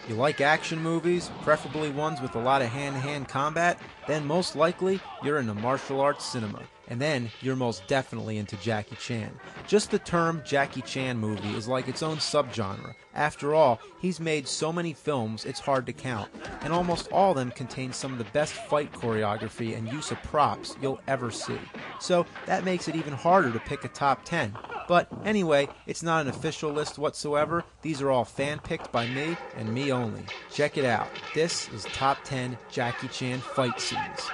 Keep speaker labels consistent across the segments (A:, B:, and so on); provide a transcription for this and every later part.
A: You like action movies, preferably ones with a lot of hand-to-hand combat? Then most likely you're into martial arts cinema. And then you're most definitely into Jackie Chan. Just the term Jackie Chan movie is like its own subgenre. After all, he's made so many films it's hard to count, and almost all of them contain some of the best fight choreography and use of props you'll ever see. So that makes it even harder to pick a top 10. But anyway, it's not an official list whatsoever. These are all fan-picked by me and me only. Check it out. This is Top 10 Jackie Chan Fight Scenes.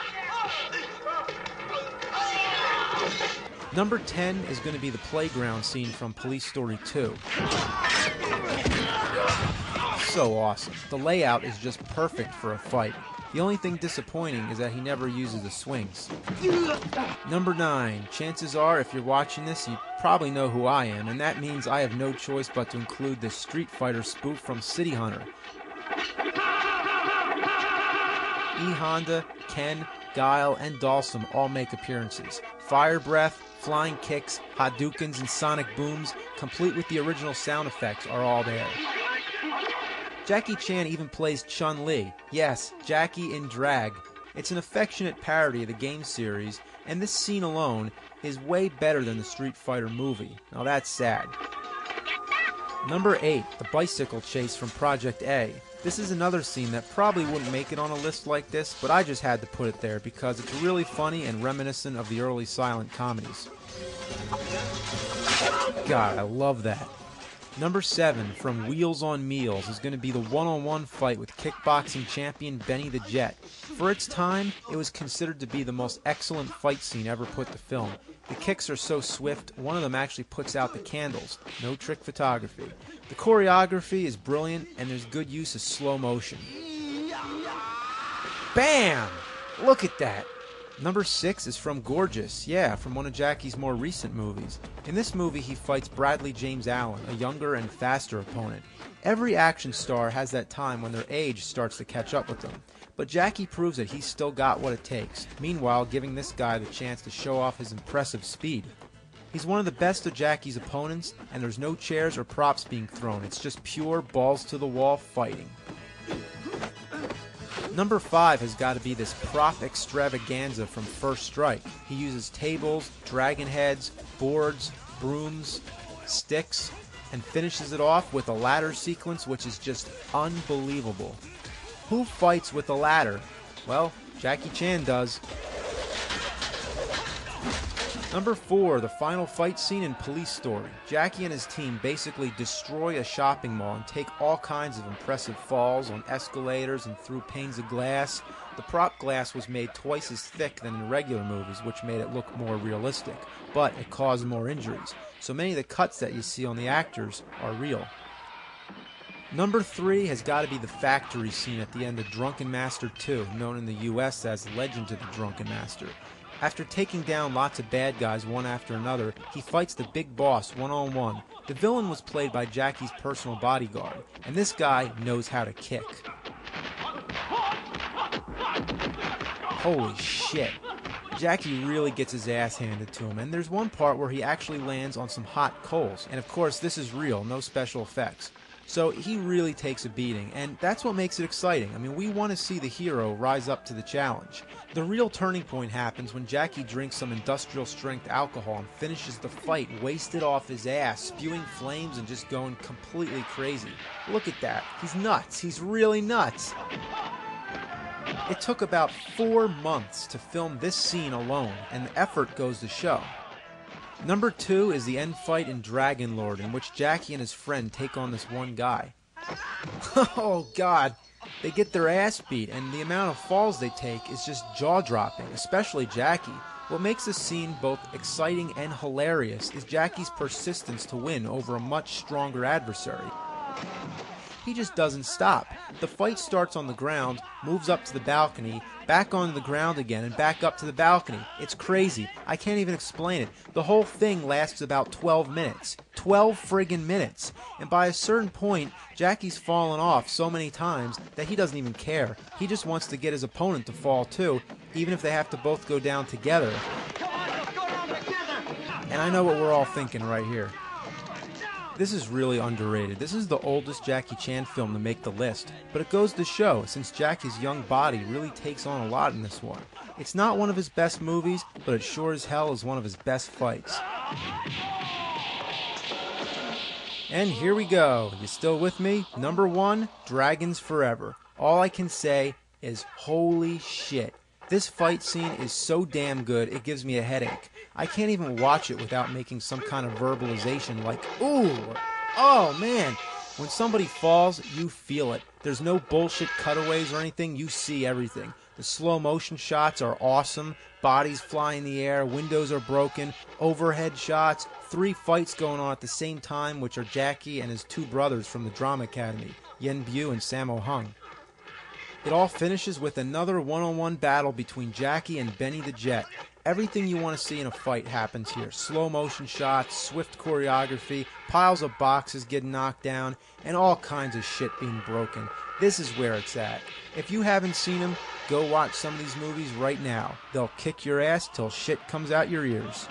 A: Number 10 is going to be the playground scene from Police Story 2. So awesome. The layout is just perfect for a fight. The only thing disappointing is that he never uses the swings. Number 9. Chances are, if you're watching this, you probably know who I am, and that means I have no choice but to include this Street Fighter spoof from City Hunter. E. Honda, Ken, Guile, and Dalsum all make appearances. Fire breath, flying kicks, Hadoukens, and sonic booms, complete with the original sound effects, are all there. Jackie Chan even plays Chun-Li. Yes, Jackie in drag. It's an affectionate parody of the game series, and this scene alone is way better than the Street Fighter movie. Now that's sad. Number 8, the bicycle chase from Project A. This is another scene that probably wouldn't make it on a list like this, but I just had to put it there because it's really funny and reminiscent of the early silent comedies. God, I love that. Number 7, from Wheels on Meals, is going to be the one-on-one fight with kickboxing champion Benny the Jet. For its time, it was considered to be the most excellent fight scene ever put to film. The kicks are so swift, one of them actually puts out the candles. No trick photography. The choreography is brilliant, and there's good use of slow motion. Bam! Look at that! Number 6 is from Gorgeous, yeah, from one of Jackie's more recent movies. In this movie, he fights Bradley James Allen, a younger and faster opponent. Every action star has that time when their age starts to catch up with them. But Jackie proves that he's still got what it takes, meanwhile giving this guy the chance to show off his impressive speed. He's one of the best of Jackie's opponents, and there's no chairs or props being thrown. It's just pure balls-to-the-wall fighting. Number 5 has got to be this prop extravaganza from First Strike. He uses tables, dragon heads, boards, brooms, sticks, and finishes it off with a ladder sequence which is just unbelievable. Who fights with a ladder? Well, Jackie Chan does. Number 4, the final fight scene in Police Story. Jackie and his team basically destroy a shopping mall and take all kinds of impressive falls on escalators and through panes of glass. The prop glass was made twice as thick than in regular movies, which made it look more realistic, but it caused more injuries. So many of the cuts that you see on the actors are real. Number 3 has got to be the factory scene at the end of Drunken Master 2, known in the US as Legend of the Drunken Master. After taking down lots of bad guys one after another, he fights the big boss one-on-one. The villain was played by Jackie's personal bodyguard, and this guy knows how to kick. Holy shit. Jackie really gets his ass handed to him, and there's one part where he actually lands on some hot coals. And of course, this is real, no special effects. So he really takes a beating, and that's what makes it exciting. I mean, we want to see the hero rise up to the challenge. The real turning point happens when Jackie drinks some industrial-strength alcohol and finishes the fight wasted off his ass, spewing flames and just going completely crazy. Look at that. He's nuts. He's really nuts. It took about 4 months to film this scene alone, and the effort goes to show. Number 2 is the end fight in Dragon Lord, in which Jackie and his friend take on this one guy. Oh god, they get their ass beat, and the amount of falls they take is just jaw-dropping, especially Jackie. What makes this scene both exciting and hilarious is Jackie's persistence to win over a much stronger adversary. He just doesn't stop. The fight starts on the ground, moves up to the balcony, back onto the ground again, and back up to the balcony. It's crazy. I can't even explain it. The whole thing lasts about 12 minutes. 12 friggin' minutes. And by a certain point, Jackie's fallen off so many times that he doesn't even care. He just wants to get his opponent to fall too, even if they have to both go down together. And I know what we're all thinking right here. This is really underrated. This is the oldest Jackie Chan film to make the list, but it goes to show since Jackie's young body really takes on a lot in this one. It's not one of his best movies, but it sure as hell is one of his best fights. And here we go. You still with me? Number 1, Dragons Forever. All I can say is holy shit. This fight scene is so damn good, it gives me a headache. I can't even watch it without making some kind of verbalization like, ooh, or, oh man. When somebody falls, you feel it. There's no bullshit cutaways or anything, you see everything. The slow motion shots are awesome, bodies fly in the air, windows are broken, overhead shots, 3 fights going on at the same time, which are Jackie and his 2 brothers from the Drama Academy, Yen Bu and Sammo Hung. It all finishes with another one-on-one battle between Jackie and Benny the Jet. Everything you want to see in a fight happens here. Slow motion shots, swift choreography, piles of boxes getting knocked down, and all kinds of shit being broken. This is where it's at. If you haven't seen them, go watch some of these movies right now. They'll kick your ass till shit comes out your ears.